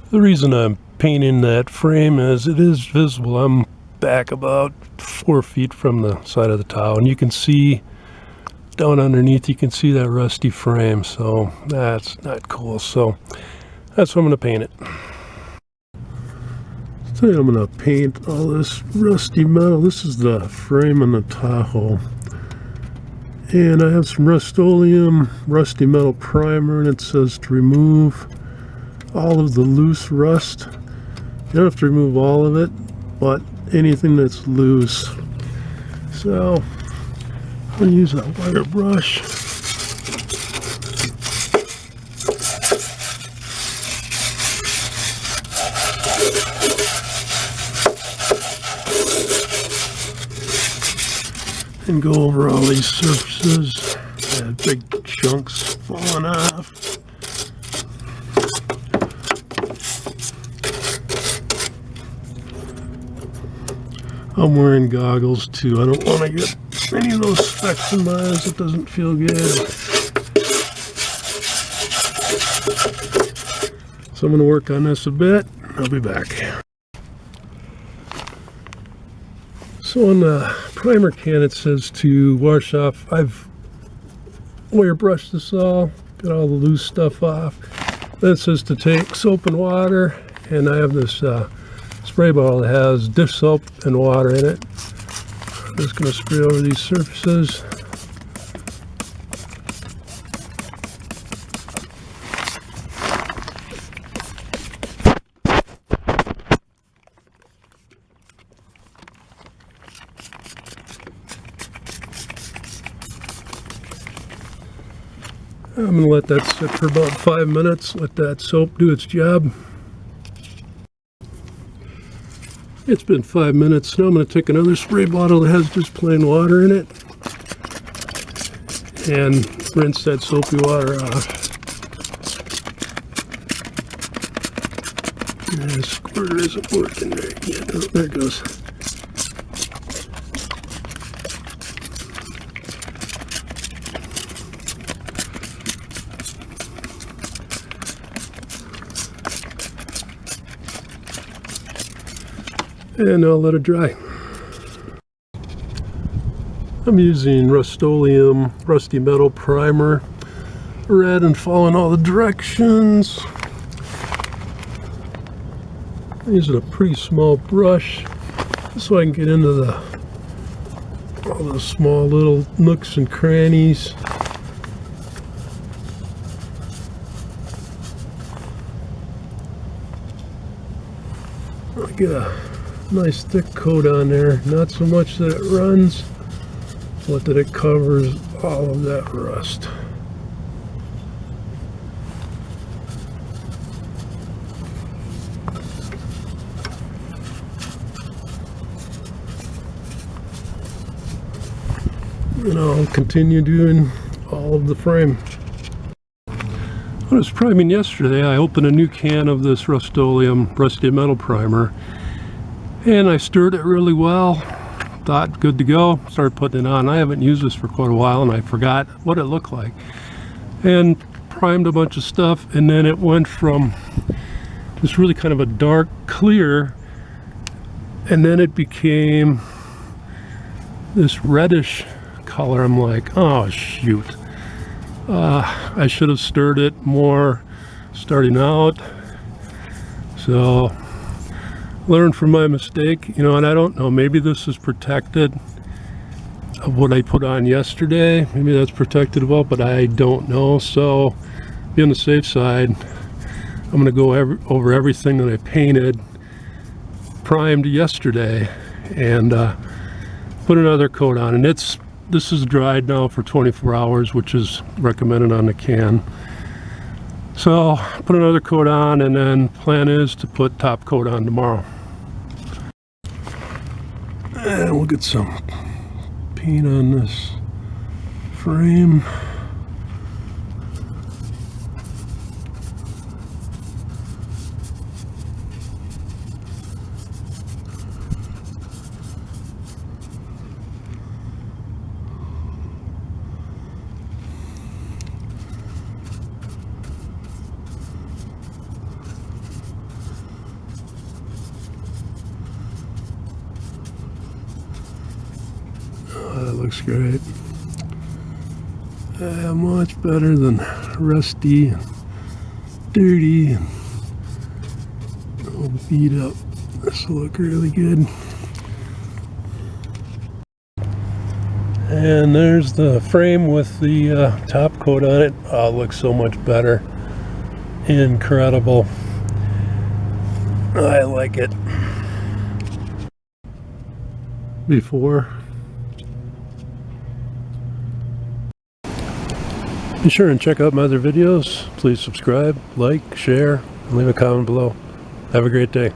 The reason I'm painting that frame is it is visible. I'm back about 4 feet from the side of the Tahoe, and you can see down underneath, you can see that rusty frame, so that's not cool. So that's why I'm going to paint it. Today I'm going to paint all this rusty metal. This is the frame on the Tahoe. And I have some Rust-Oleum rusty metal primer, and it says to remove all of the loose rust. You don't have to remove all of it, but anything that's loose. So I'm going to use a wire brush. And go over all these surfaces. Big chunks falling off. I'm wearing goggles too. I don't want to get any of those specks in my eyes. It doesn't feel good. So I'm going to work on this a bit. I'll be back. So on the primer can it says to wash off. I've wire brushed this all, got all the loose stuff off. Then it says to take soap and water, and I have this spray bottle that has dish soap and water in it. I'm just going to spray over these surfaces. I'm going to let that sit for about 5 minutes, let that soap do its job. It's been 5 minutes. Now I'm going to take another spray bottle that has just plain water in it and rinse that soapy water off. The squirter isn't working right yet. Oh, there it goes. And I'll let it dry. I'm using Rust-Oleum rusty metal primer, red, and following all the directions. I'm using a pretty small brush so I can get into all those small little nooks and crannies. I get a nice thick coat on there, not so much that it runs, but that it covers all of that rust. And I'll continue doing all of the frame. I was priming yesterday. I opened a new can of this Rust-Oleum rusty metal primer, and I stirred it really well. Thought good to go. Started putting it on. I haven't used this for quite a while, and I forgot what it looked like. And primed a bunch of stuff, and then it went from this really kind of a dark clear, and then it became this reddish color. I'm like, oh shoot. I should have stirred it more starting out. So learn from my mistake, you know, and I don't know, maybe this is protected of what I put on yesterday. Maybe that's protected well, but I don't know. So be on the safe side. I'm going to go over everything that I painted, primed yesterday, and put another coat on. And this is dried now for 24 hours, which is recommended on the can. So put another coat on, and then plan is to put top coat on tomorrow. And we'll get some paint on this frame. looks great. Much better than rusty, dirty, and all beat up. This will look really good. And there's the frame with the top coat on it. Oh, it looks so much better. Incredible. I like it. Before. Be sure and check out my other videos. Please subscribe, like, share, and leave a comment below. Have a great day.